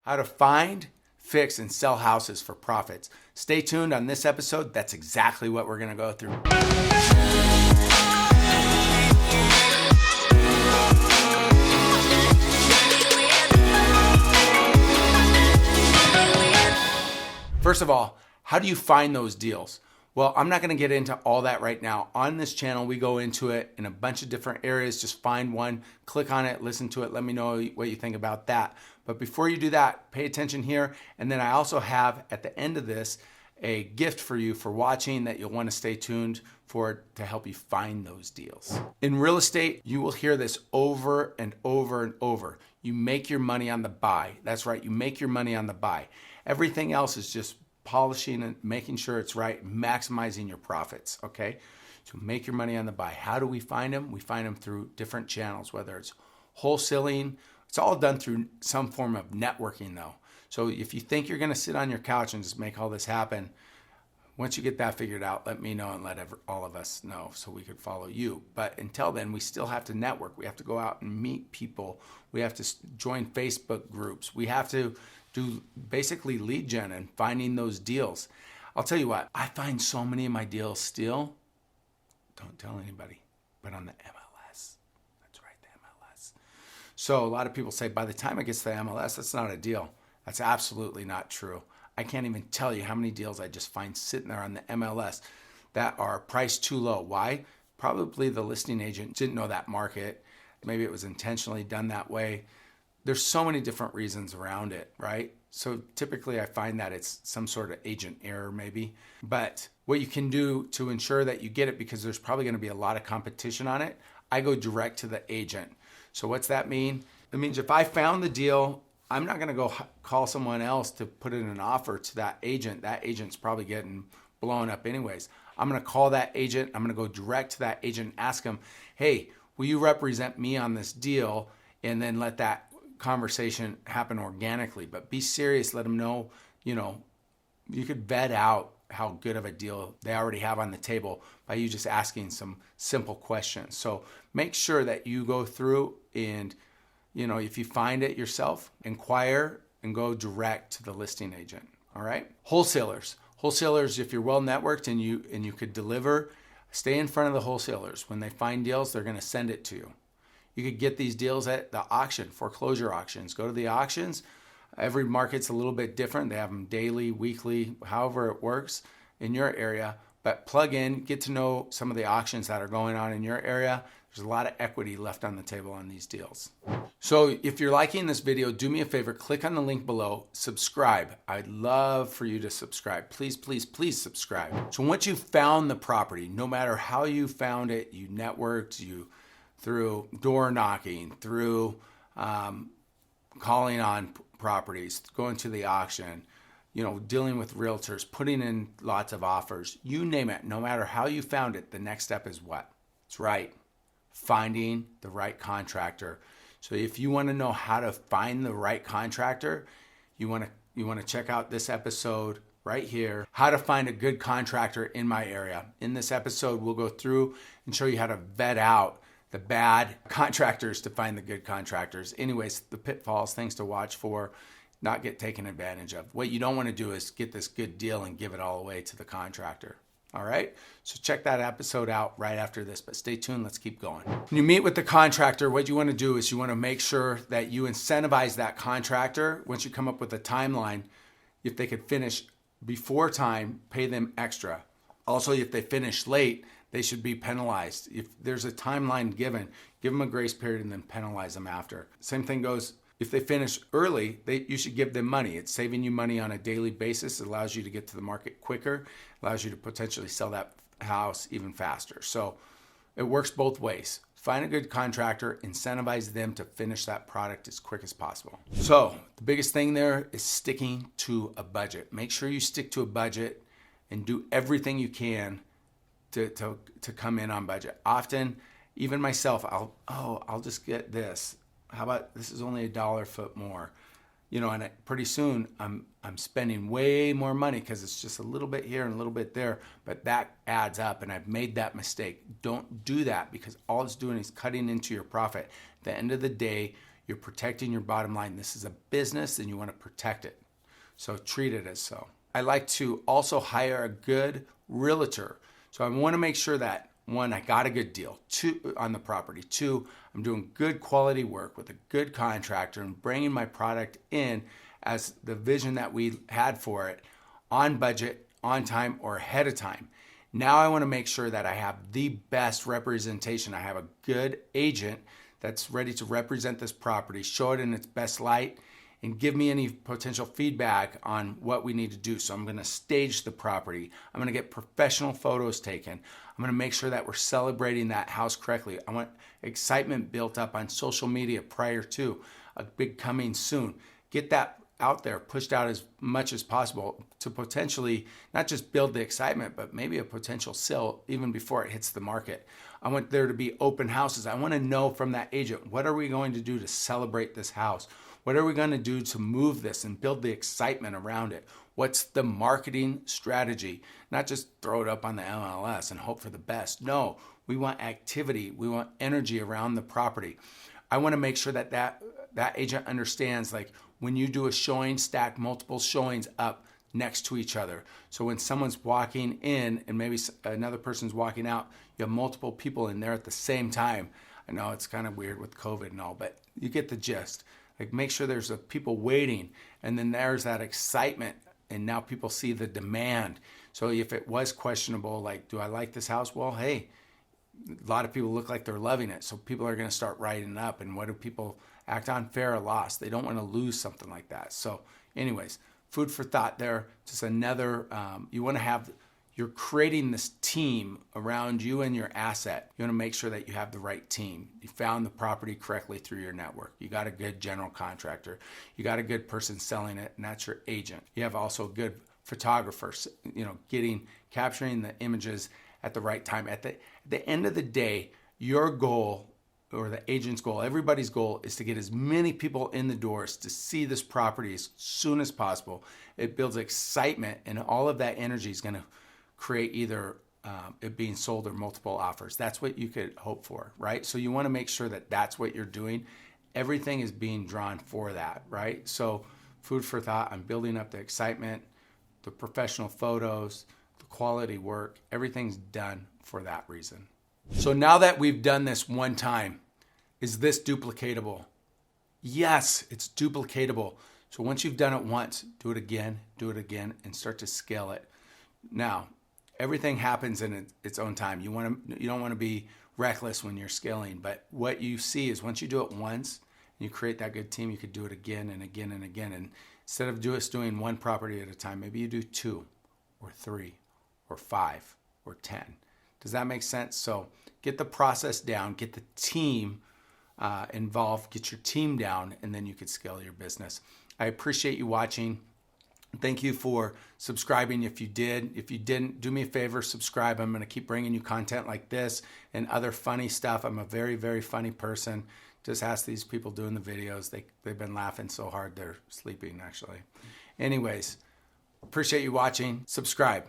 how to find, fix, and sell houses for profits. Stay tuned on this episode. That's exactly what we're going to go through. First of all, how do you find those deals? Well, I'm not going to get into all that right now. On this channel, we go into it in a bunch of different areas. Just find one, click on it, listen to it. Let me know what you think about that. But before you do that, pay attention here. And then I also have at the end of this a gift for you for watching that you'll want to stay tuned for to help you find those deals. In real estate, you will hear this over and over and over. You make your money on the buy. That's right, you make your money on the buy. Everything else is just polishing and making sure it's right, maximizing your profits, okay? So make your money on the buy. How do we find them? We find them through different channels, whether it's wholesaling. It's all done through some form of networking though. So if you think you're gonna sit on your couch and just make all this happen, once you get that figured out, let me know and let all of us know so we could follow you. But until then, we still have to network. We have to go out and meet people. We have to join Facebook groups. We have to do basically lead gen and finding those deals. I'll tell you what, I find so many of my deals still, don't tell anybody, but on the MLS. That's right, the MLS. So a lot of people say, by the time it gets to the MLS, that's not a deal. That's absolutely not true. I can't even tell you how many deals I just find sitting there on the MLS that are priced too low. Why? Probably the listing agent didn't know that market. Maybe it was intentionally done that way. There's so many different reasons around it, right? So typically I find that it's some sort of agent error maybe. But what you can do to ensure that you get it, because there's probably going to be a lot of competition on it, I go direct to the agent. So what's that mean? It means if I found the deal, I'm not going to go call someone else to put in an offer to that agent. That agent's probably getting blown up anyways. I'm going to call that agent. I'm going to go direct to that agent and ask them, hey, will you represent me on this deal? And then let that conversation happen organically. But be serious. Let them know, you could vet out how good of a deal they already have on the table by you just asking some simple questions. So make sure that you go through and if you find it yourself, inquire and go direct to the listing agent. All right. Wholesalers, if you're well networked and you could deliver, stay in front of the wholesalers. When they find deals, they're going to send it to you. You could get these deals at the auction, foreclosure auctions. Go to the auctions. Every market's a little bit different. They have them daily, weekly, however it works in your area. But plug in, get to know some of the auctions that are going on in your area. There's a lot of equity left on the table on these deals. So if you're liking this video, do me a favor, click on the link below, subscribe. I'd love for you to subscribe. Please, please, please subscribe. So once you've found the property, no matter how you found it, you networked, through door knocking, through calling on properties, going to the auction, dealing with realtors, putting in lots of offers, you name it, no matter how you found it, the next step is what? It's right. Finding the right contractor. So if you want to know how to find the right contractor, you want to check out this episode right here, how to find a good contractor in my area. In this episode, we'll go through and show you how to vet out the bad contractors to find the good contractors. Anyways, the pitfalls, things to watch for, not get taken advantage of. What you don't want to do is get this good deal and give it all away to the contractor. All right, so check that episode out right after this, but stay tuned, let's keep going. When you meet with the contractor, what you want to do is you want to make sure that you incentivize that contractor. Once you come up with a timeline, if they could finish before time, pay them extra. Also, if they finish late, they should be penalized. If there's a timeline given, give them a grace period and then penalize them after. Same thing goes, if they finish early, you should give them money. It's saving you money on a daily basis. It allows you to get to the market quicker, allows you to potentially sell that house even faster. So it works both ways. Find a good contractor, incentivize them to finish that product as quick as possible. So the biggest thing there is sticking to a budget. Make sure you stick to a budget and do everything you can to come in on budget. Often, even myself, I'll just get this. How about this is only $1 a foot more? And pretty soon I'm spending way more money because it's just a little bit here and a little bit there, but that adds up and I've made that mistake. Don't do that because all it's doing is cutting into your profit. At the end of the day, You're protecting your bottom line. This is a business and you want to protect it. So treat it as so. I like to also hire a good realtor. So I want to make sure that, one, I got a good deal on the property. Two, I'm doing good quality work with a good contractor and bringing my product in as the vision that we had for it, on budget, on time, or ahead of time. Now I want to make sure that I have the best representation. I have a good agent that's ready to represent this property, show it in its best light, and give me any potential feedback on what we need to do. So I'm going to stage the property. I'm going to get professional photos taken. I'm going to make sure that we're celebrating that house correctly. I want excitement built up on social media prior to a big coming soon. Get that out there, pushed out as much as possible to potentially not just build the excitement, but maybe a potential sale even before it hits the market. I want there to be open houses. I want to know from that agent, what are we going to do to celebrate this house? What are we going to do to move this and build the excitement around it? What's the marketing strategy? Not just throw it up on the MLS and hope for the best. No, we want activity. We want energy around the property. I want to make sure that that agent understands, like, when you do a showing, stack multiple showings up next to each other. So when someone's walking in and maybe another person's walking out, you have multiple people in there at the same time. I know it's kind of weird with COVID and all, but you get the gist. Like, make sure there's people waiting, and then there's that excitement, and now people see the demand. So if it was questionable, like, do I like this house? Well, hey, a lot of people look like they're loving it. So people are going to start writing up. And what do people act on? Fair or loss. They don't want to lose something like that. So anyways, food for thought there. Just another, you want to have, you're creating this team around you and your asset. You want to make sure that you have the right team. You found the property correctly through your network. You got a good general contractor. You got a good person selling it, and that's your agent. You have also good photographers, capturing the images at the right time. At the end of the day, your goal, or the agent's goal, everybody's goal, is to get as many people in the doors to see this property as soon as possible. It builds excitement, and all of that energy is going to create either it being sold or multiple offers. That's what you could hope for, right? So you want to make sure that that's what you're doing. Everything is being drawn for that, right? So food for thought. I'm building up the excitement, the professional photos, the quality work. Everything's done for that reason. So now that we've done this one time, is this duplicatable? Yes, it's duplicatable. So once you've done it once, do it again, and start to scale it. Now, everything happens in its own time. You don't want to be reckless when you're scaling, but what you see is once you do it once and you create that good team, you could do it again and again and again. And instead of just doing one property at a time, maybe you do 2 or 3 or 5 or 10. Does that make sense? So get the process down, get the team involved, get your team down, and then you could scale your business. I appreciate you watching. Thank you for subscribing if you did. If you didn't, do me a favor, subscribe. I'm going to keep bringing you content like this and other funny stuff. I'm a very, very funny person. Just ask these people doing the videos. They've been laughing so hard they're sleeping, actually. Anyways, appreciate you watching. Subscribe.